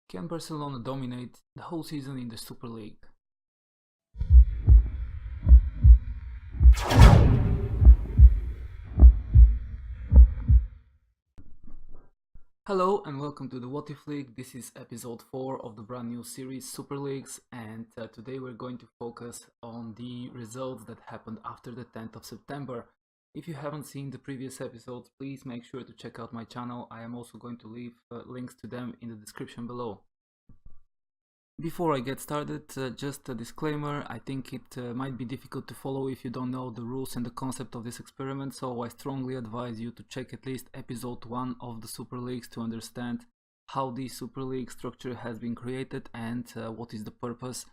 Can Barcelona dominate the whole season in the Super League? Hello and welcome to the What If League. This is episode 4 of the brand new series Super Leagues, and today we're going to focus on the results that happened after the 10th of September. If you haven't seen the previous episodes, please make sure to check out my channel. I am also going to leave links to them in the description below. Before I get started, just a disclaimer. I think it might be difficult to follow if you don't know the rules and the concept of this experiment, so I strongly advise you to check at least episode 1 of the Super Leagues to understand how the Super League structure has been created and what is the purpose,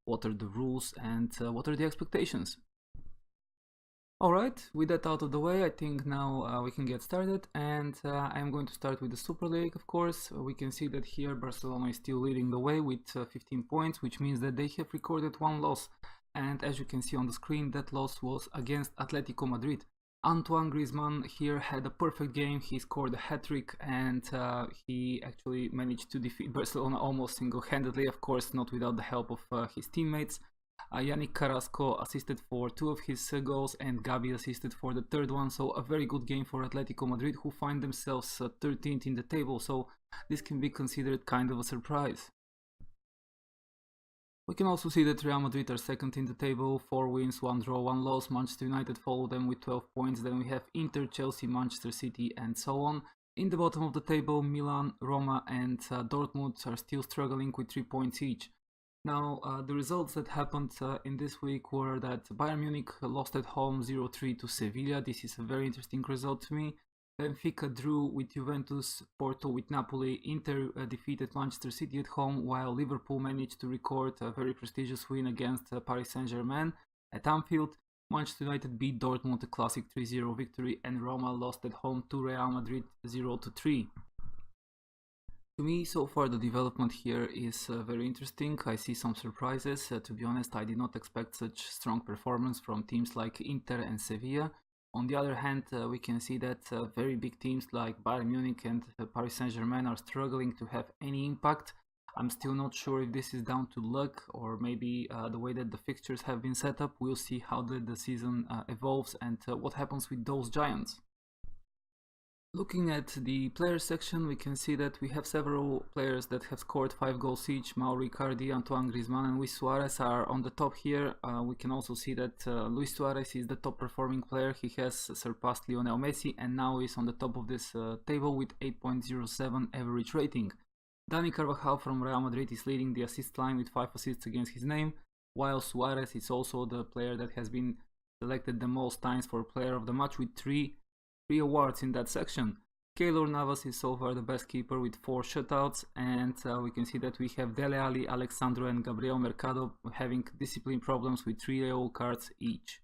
what are the rules, and what are the expectations. Alright, with that out of the way, I think now we can get started, and I'm going to start with the Super League, of course. We can see that here Barcelona is still leading the way with 15 points, which means that they have recorded one loss. And as you can see on the screen, that loss was against Atletico Madrid. Antoine Griezmann here had a perfect game. He scored a hat-trick, and he actually managed to defeat Barcelona almost single-handedly, of course not without the help of his teammates. Yannick Carrasco assisted for 2 of his goals and Gabi assisted for the third one, so a very good game for Atletico Madrid, who find themselves 13th in the table, so this can be considered kind of a surprise. We can also see that Real Madrid are second in the table, 4 wins, 1 draw, 1 loss. Manchester United follow them with 12 points, then we have Inter, Chelsea, Manchester City and so on. In the bottom of the table, Milan, Roma and Dortmund are still struggling with 3 points each. Now, the results that happened in this week were that Bayern Munich lost at home 0-3 to Sevilla. This is a very interesting result to me. Benfica drew with Juventus, Porto with Napoli, Inter defeated Manchester City at home, while Liverpool managed to record a very prestigious win against Paris Saint-Germain at Anfield. Manchester United beat Dortmund, a classic 3-0 victory, and Roma lost at home to Real Madrid 0-3. To me, so far the development here is very interesting. I see some surprises. To be honest, I did not expect such strong performance from teams like Inter and Sevilla. On the other hand, we can see that very big teams like Bayern Munich and Paris Saint-Germain are struggling to have any impact. I'm still not sure if this is down to luck or maybe the way that the fixtures have been set up. We'll see how the season evolves and what happens with those giants. Looking at the player section, we can see that we have several players that have scored 5 goals each. Mauro Icardi, Antoine Griezmann and Luis Suarez are on the top here. We can also see that Luis Suarez is the top performing player. He has surpassed Lionel Messi and now is on the top of this table with 8.07 average rating. Dani Carvajal from Real Madrid is leading the assist line with 5 assists against his name, while Suarez is also the player that has been selected the most times for player of the match with 3 awards in that section. Keylor Navas is so far the best keeper with 4 shutouts, and we can see that we have Dele Alli, Alexandro and Gabriel Mercado having discipline problems with 3 yellow cards each.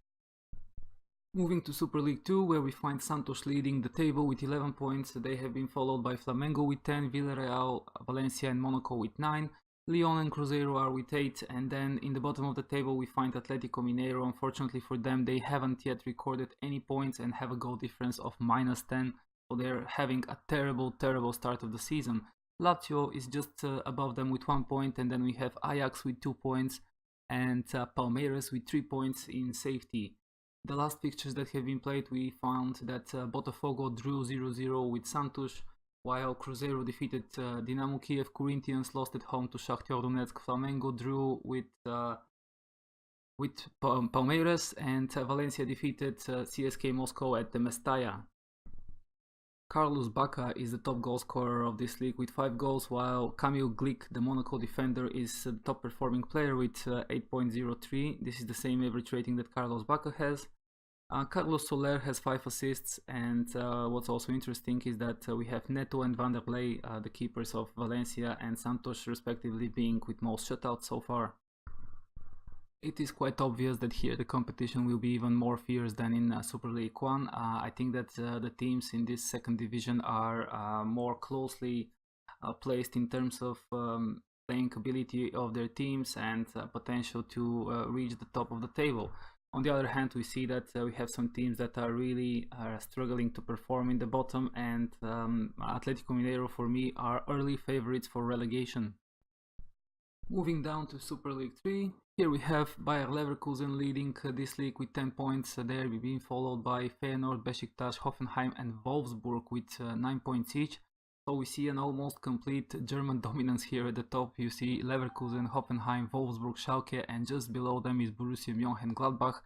Moving to Super League 2, where we find Santos leading the table with 11 points. They have been followed by Flamengo with 10, Villarreal, Valencia and Monaco with 9. Lyon and Cruzeiro are with 8, and then in the bottom of the table we find Atletico Mineiro. Unfortunately for them, they haven't yet recorded any points and have a goal difference of -10, so they're having a terrible start of the season. Lazio is just above them with 1 point, and then we have Ajax with 2 points and Palmeiras with 3 points in safety. The last fixtures that have been played, we found that Botafogo drew 0-0 with Santos, while Cruzeiro defeated Dinamo Kiev, Corinthians lost at home to Shakhtar Donetsk, Flamengo drew with Palmeiras, and Valencia defeated CSK Moscow at the Mestalla. Carlos Bacca is the top goal scorer of this league with 5 goals, while Kamil Glik, the Monaco defender, is the top performing player with 8.03. This is the same average rating that Carlos Bacca has. Carlos Soler has 5 assists, and what's also interesting is that we have Neto and Vanderlei, the keepers of Valencia and Santos respectively, being with most shutouts so far. It is quite obvious that here the competition will be even more fierce than in Super League 1. I think that the teams in this second division are more closely placed in terms of playing ability of their teams and potential to reach the top of the table. On the other hand, we see that we have some teams that are really struggling to perform in the bottom, and Atletico Mineiro for me are early favorites for relegation. Moving down to Super League 3, here we have Bayer Leverkusen leading this league with 10 points. There we've been followed by Feyenoord, Besiktas, Hoffenheim and Wolfsburg with 9 points each. So we see an almost complete German dominance here at the top. You see Leverkusen, Hoffenheim, Wolfsburg, Schalke, and just below them is Borussia Mönchengladbach.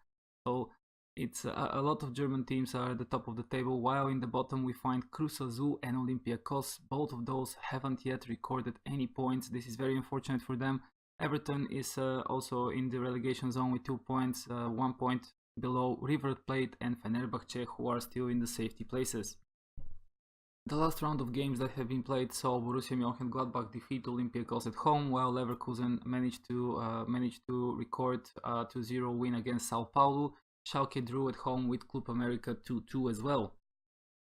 So it's a lot of German teams are at the top of the table, while in the bottom we find Cruz Azul and Olympiacos. Both of those haven't yet recorded any points. This is very unfortunate for them. Everton is also in the relegation zone with 2 points, 1 point below River Plate and Fenerbahce, who are still in the safety places. The last round of games that have been played saw Borussia Mönchengladbach defeat Olympiacos at home, while Leverkusen managed to record a 2-0 win against Sao Paulo. Schalke drew at home with Club America 2-2 as well.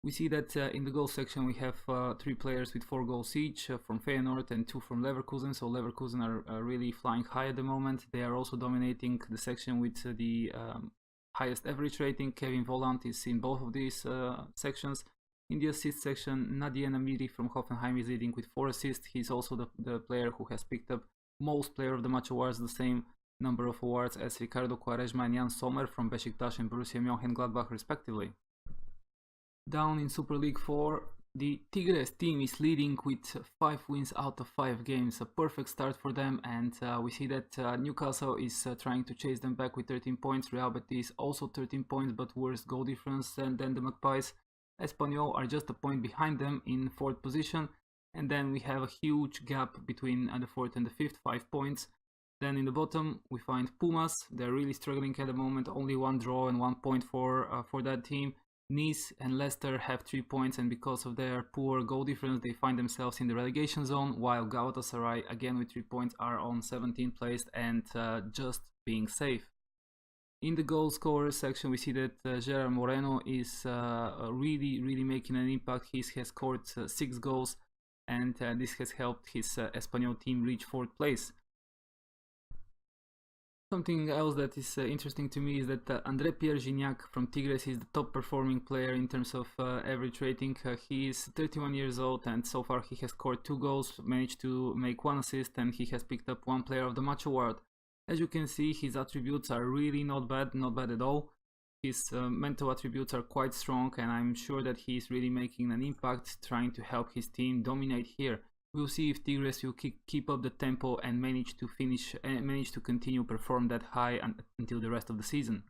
We see that in the goal section we have 3 players with 4 goals each from Feyenoord and 2 from Leverkusen, so Leverkusen are really flying high at the moment. They are also dominating the section with the highest average rating. Kevin Volland is in both of these sections. In the assist section, Nadien Amiri from Hoffenheim is leading with 4 assists. He's also the player who has picked up most player of the match awards, the same number of awards as Ricardo Quaresma and Jan Sommer from Besiktas and Borussia Mönchengladbach respectively. Down in Super League 4, the Tigres team is leading with 5 wins out of 5 games, a perfect start for them, and we see that Newcastle is trying to chase them back with 13 points, Real Betis also 13 points but worse goal difference than the Magpies. Espanyol are just a point behind them in 4th position, and then we have a huge gap between the 4th and the 5th, 5 points. Then in the bottom we find Pumas. They're really struggling at the moment, only 1 draw and 1 point for that team. Nice and Leicester have 3 points, and because of their poor goal difference they find themselves in the relegation zone, while Galatasaray, again with 3 points, are on 17th place and just being safe. In the goal scorers section we see that Gerard Moreno is really making an impact. He has scored 6 goals, and this has helped his Espanyol team reach 4th place. Something else that is interesting to me is that André Pierre Gignac from Tigres is the top performing player in terms of average rating. He is 31 years old, and so far he has scored 2 goals, managed to make 1 assist, and he has picked up 1 player of the match award. As you can see, his attributes are really not bad at all. His mental attributes are quite strong, and I'm sure that he is really making an impact, trying to help his team dominate here. We'll see if Tigres will keep up the tempo and manage to continue perform that high until the rest of the season.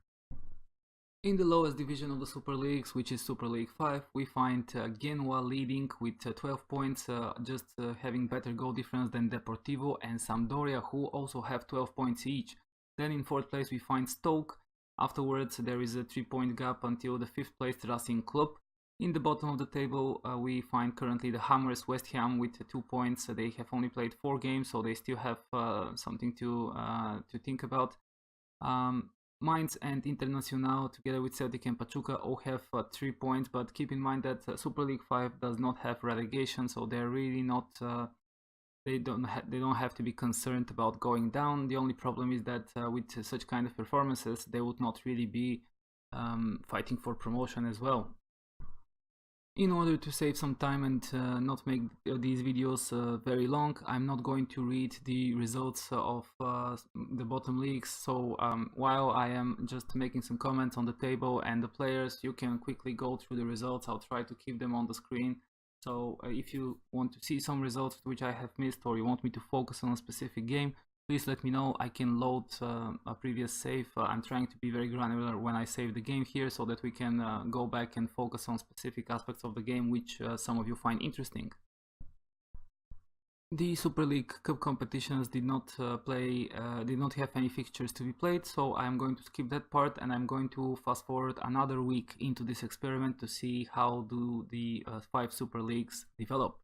In the lowest division of the Super Leagues, which is Super League 5, we find Genoa leading with 12 points, just having better goal difference than Deportivo and Sampdoria, who also have 12 points each. Then in 4th place we find Stoke. Afterwards there is a 3-point gap until the 5th place Racing Club. In the bottom of the table we find currently the Hammers West Ham with 2 points. They have only played 4 games, so they still have something to think about. Mainz and Internacional together with Celtic and Pachuca all have 3 points, but keep in mind that Super League 5 does not have relegation, so they're really not they don't have to be concerned about going down. The only problem is that with such kind of performances they would not really be fighting for promotion as well. In order to save some time and not make these videos very long, I'm not going to read the results of the bottom leagues, so while I am just making some comments on the table and the players, you can quickly go through the results. I'll try to keep them on the screen. So if you want to see some results which I have missed, or you want me to focus on a specific game, please let me know. I can load a previous save. I'm trying to be very granular when I save the game here, so that we can go back and focus on specific aspects of the game which some of you find interesting. The Super League Cup competitions did not have any fixtures to be played, so I'm going to skip that part and I'm going to fast forward another week into this experiment to see how do the 5 Super Leagues develop.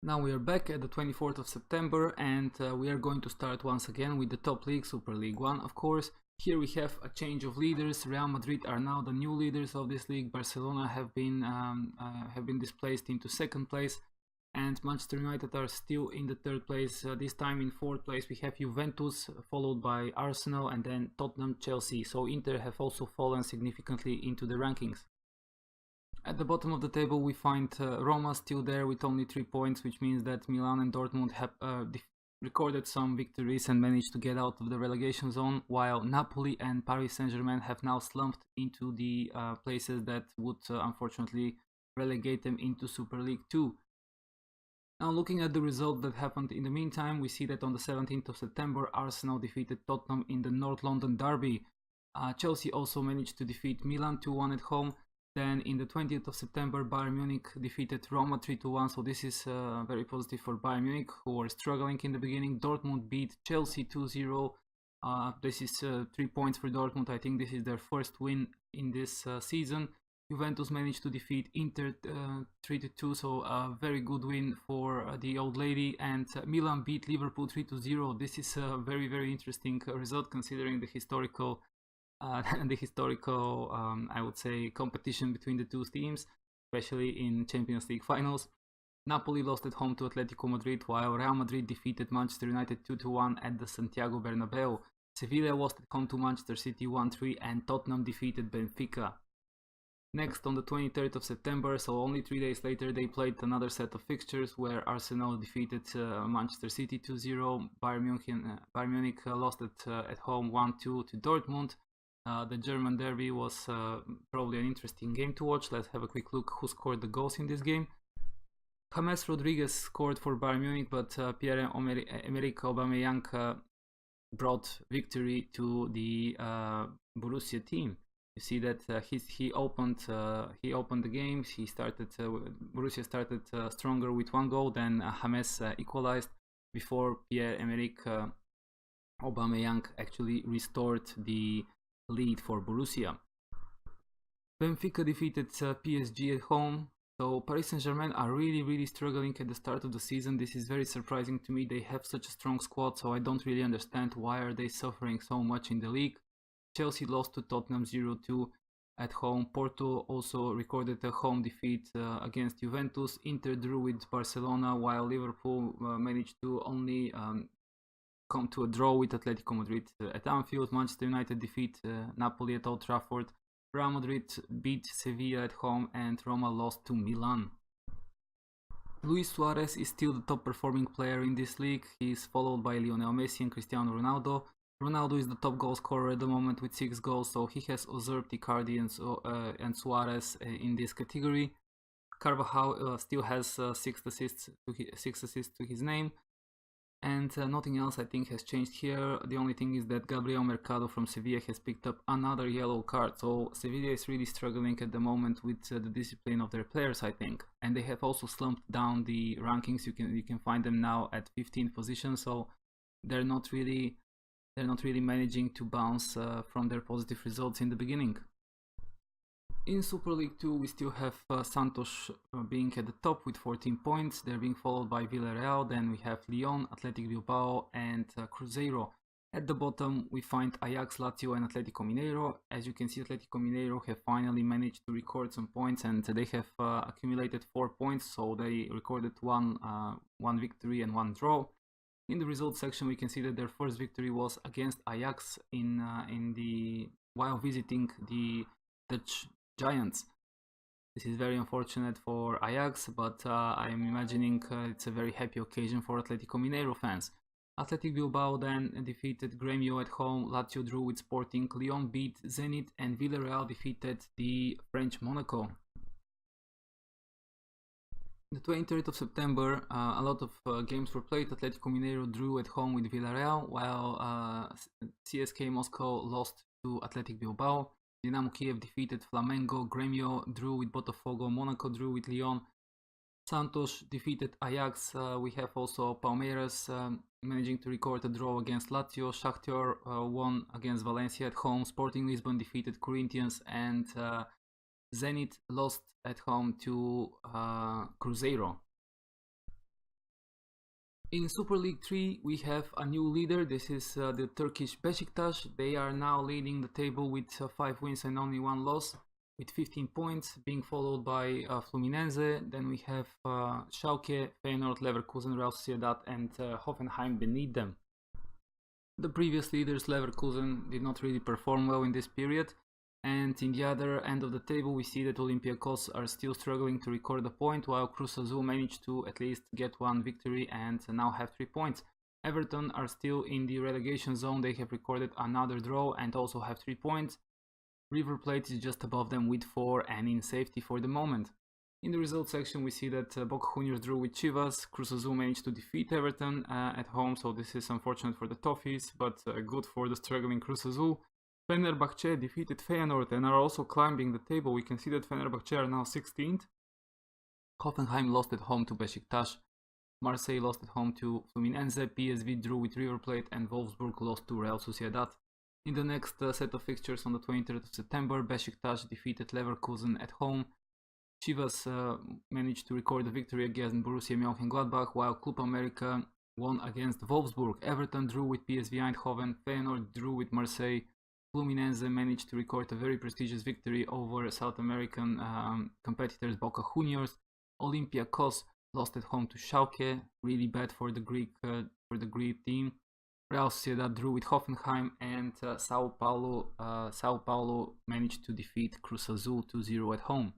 Now we are back at the 24th of September, and we are going to start once again with the top league, Super League 1 of course. Here we have a change of leaders. Real Madrid are now the new leaders of this league. Barcelona have been displaced into 2nd place. And Manchester United are still in the third place. This time in fourth place we have Juventus, followed by Arsenal, and then Tottenham, Chelsea. So Inter have also fallen significantly into the rankings. At the bottom of the table we find Roma still there with only 3 points, which means that Milan and Dortmund have recorded some victories and managed to get out of the relegation zone, while Napoli and Paris Saint-Germain have now slumped into the places that would unfortunately relegate them into Super League 2. Now, looking at the result that happened in the meantime, we see that on the 17th of September, Arsenal defeated Tottenham in the North London derby. Chelsea also managed to defeat Milan 2-1 at home. Then in the 20th of September, Bayern Munich defeated Roma 3-1, so this is very positive for Bayern Munich, who were struggling in the beginning. Dortmund beat Chelsea 2-0. This is 3 points for Dortmund. I think this is their first win in this season. Juventus managed to defeat Inter 3-2, so a very good win for the old lady. And Milan beat Liverpool 3-0. This is a very, very interesting result considering the historical, I would say, competition between the two teams, especially in Champions League finals. Napoli lost at home to Atletico Madrid, while Real Madrid defeated Manchester United 2-1 at the Santiago Bernabeu. Sevilla lost at home to Manchester City 1-3, and Tottenham defeated Benfica. Next, on the 23rd of September, so only 3 days later, they played another set of fixtures where Arsenal defeated Manchester City 2-0. Bayern Munich lost at home 1-2 to Dortmund. The German derby was probably an interesting game to watch. Let's have a quick look who scored the goals in this game. James Rodriguez scored for Bayern Munich, but Pierre-Emerick Aubameyang brought victory to the Borussia team. You see that he opened the game. Borussia started stronger with 1 goal. Then James equalized before Pierre-Emerick Aubameyang actually restored the lead for Borussia. Benfica defeated PSG at home. So Paris Saint-Germain are really struggling at the start of the season. This is very surprising to me. They have such a strong squad, so I don't really understand why are they suffering so much in the league. Chelsea lost to Tottenham 0-2 at home. Porto also recorded a home defeat against Juventus. Inter drew with Barcelona, while Liverpool managed to only come to a draw with Atletico Madrid at Anfield. Manchester United defeat Napoli at Old Trafford. Real Madrid beat Sevilla at home, and Roma lost to Milan. Luis Suarez is still the top performing player in this league. He is followed by Lionel Messi and Cristiano Ronaldo. Ronaldo is the top goal scorer at the moment with 6 goals, so he has usurped Icardi and Suarez in this category. Carvajal still has 6 assists to his name, and nothing else I think has changed here. The only thing is that Gabriel Mercado from Sevilla has picked up another yellow card, so Sevilla is really struggling at the moment with the discipline of their players, I think, and they have also slumped down the rankings. You can find them now at 15th position, so they're not really managing to bounce from their positive results in the beginning. In Super League 2, we still have Santos being at the top with 14 points. They're being followed by Villarreal. Then we have Lyon, Athletic Bilbao, and Cruzeiro. At the bottom, we find Ajax, Lazio, and Atletico Mineiro. As you can see, Atletico Mineiro have finally managed to record some points, and they have accumulated 4 points. So they recorded one victory and 1 draw. In the results section, we can see that their first victory was against Ajax while visiting the Dutch Giants. This is very unfortunate for Ajax, but I'm imagining it's a very happy occasion for Atletico Mineiro fans. Athletic Bilbao then defeated Grêmio at home, Lazio drew with Sporting, Lyon beat Zenit, and Villarreal defeated the French Monaco. The 23rd of September, a lot of games were played. Atletico Mineiro drew at home with Villarreal, while CSK Moscow lost to Athletic Bilbao. Dynamo Kiev defeated Flamengo, Grêmio drew with Botafogo, Monaco drew with Lyon. Santos defeated Ajax. We have also Palmeiras managing to record a draw against Lazio. Shakhtar won against Valencia at home. Sporting Lisbon defeated Corinthians, and Zenit lost at home to Cruzeiro. In Super League 3, we have a new leader. This is the Turkish Beşiktaş. They are now leading the table with 5 wins and only 1 loss. with 15 points, being followed by Fluminense. Then we have Schalke, Feyenoord, Leverkusen, Real Sociedad, and Hoffenheim beneath them. The previous leaders, Leverkusen, did not really perform well in this period. And in the other end of the table, we see that Olympiacos are still struggling to record a point, while Cruz Azul managed to at least get one victory and now have 3 points. Everton are still in the relegation zone. They have recorded another draw and also have 3 points. River Plate is just above them with 4 and in safety for the moment. In the results section, we see that Boca Juniors drew with Chivas. Cruz Azul managed to defeat Everton at home, so this is unfortunate for the Toffees, but good for the struggling Cruz Azul. Fenerbahce defeated Feyenoord and are also climbing the table. We can see that Fenerbahce are now 16th. Hoffenheim lost at home to Besiktas. Marseille lost at home to Fluminense. PSV drew with River Plate and Wolfsburg lost to Real Sociedad. In the next set of fixtures on the 23rd of September, Besiktas defeated Leverkusen at home. Chivas managed to record a victory against Borussia Mönchengladbach, while Club America won against Wolfsburg. Everton drew with PSV Eindhoven. Feyenoord drew with Marseille. Fluminense managed to record a very prestigious victory over South American competitors Boca Juniors. Olympiacos lost at home to Schalke, really bad for the Greek team. Real Sociedad drew with Hoffenheim, and Sao Paulo managed to defeat Cruz Azul 2-0 at home.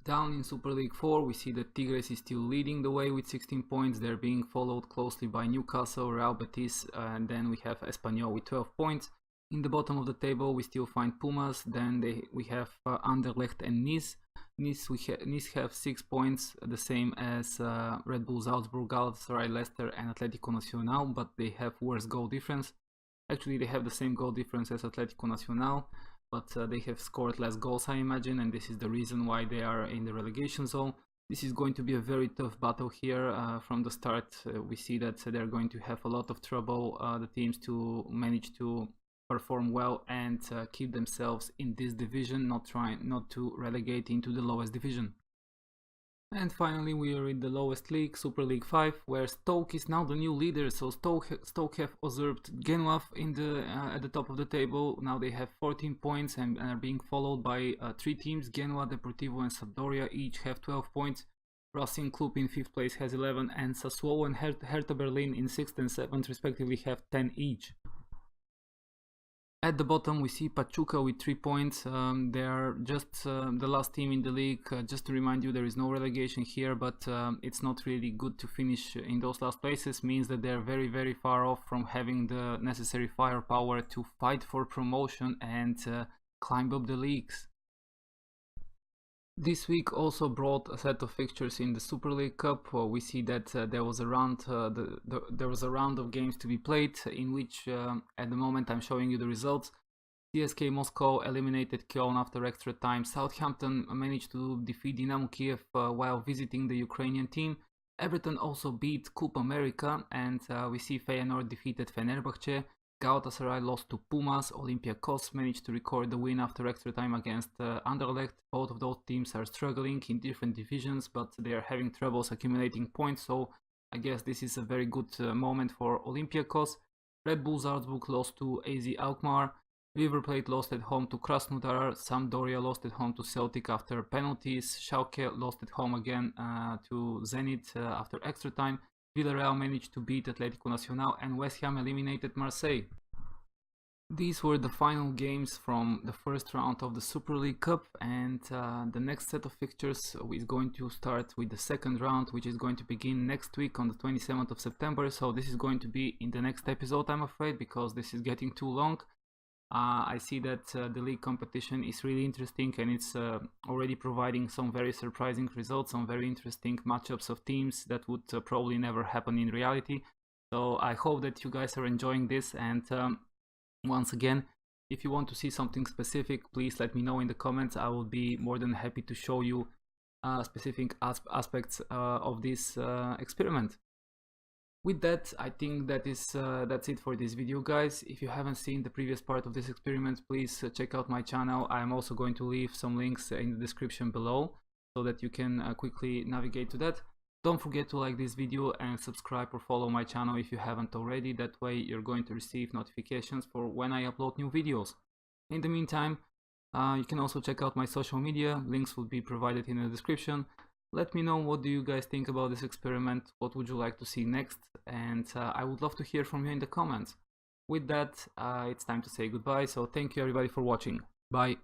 Down in Super League 4, we see that Tigres is still leading the way with 16 points. They're being followed closely by Newcastle, Real Betis, and then we have Espanyol with 12 points. In the bottom of the table, we still find Pumas. Then we have Anderlecht and Nice. Nice have 6 points, the same as Red Bull Salzburg, Galatasaray, Leicester, and Atlético Nacional, but they have worse goal difference. Actually, they have the same goal difference as Atlético Nacional, but they have scored less goals, I imagine, and this is the reason why they are in the relegation zone. This is going to be a very tough battle here. From the start, we see that they're going to have a lot of trouble, the teams, to manage to perform well and keep themselves in this division, not to relegate into the lowest division. And finally, we are in the lowest league, Super League 5, where Stoke is now the new leader. So Stoke have usurped Genoa at the top of the table. Now they have 14 points and are being followed by 3 teams. Genoa, Deportivo, and Sampdoria each have 12 points. Racing Club in 5th place has 11, and Sassuolo and Hertha Berlin in 6th and 7th respectively have 10 each. At the bottom, we see Pachuca with 3 points. They are just the last team in the league. Just to remind you, there is no relegation here, but it's not really good to finish in those last places. Means that they're very, very far off from having the necessary firepower to fight for promotion and climb up the leagues. This week also brought a set of fixtures in the Super League Cup. We see that there was a round of games to be played, in which at the moment I'm showing you the results. CSK Moscow eliminated Köln after extra time. Southampton managed to defeat Dynamo Kiev while visiting the Ukrainian team. Everton also beat Club America, and we see Feyenoord defeated Fenerbahce. Galatasaray lost to Pumas. Olympiacos managed to record the win after extra time against Anderlecht. Both of those teams are struggling in different divisions, but they are having troubles accumulating points, so I guess this is a very good moment for Olympiacos. Red Bull Salzburg lost to AZ Alkmaar. River Plate lost at home to Krasnodar. Sampdoria lost at home to Celtic after penalties. Schalke lost at home again to Zenit after extra time. Villarreal managed to beat Atlético Nacional, and West Ham eliminated Marseille. These were the final games from the first round of the Super League Cup, and the next set of fixtures is going to start with the second round, which is going to begin next week on the 27th of September. So this is going to be in the next episode, I'm afraid, because this is getting too long. I see that the league competition is really interesting, and it's already providing some very surprising results, some very interesting matchups of teams that would probably never happen in reality. So I hope that you guys are enjoying this, and once again, if you want to see something specific, please let me know in the comments. I will be more than happy to show you specific aspects of this experiment. With that, I think that's it for this video, guys. If you haven't seen the previous part of this experiment, please check out my channel. I'm also going to leave some links in the description below so that you can quickly navigate to that. Don't forget to like this video and subscribe or follow my channel if you haven't already. That way you're going to receive notifications for when I upload new videos. In the meantime, You can also check out my social media, links will be provided in the description. Let me know, what do you guys think about this experiment, what would you like to see next, and I would love to hear from you in the comments. With that, it's time to say goodbye, so thank you everybody for watching. Bye.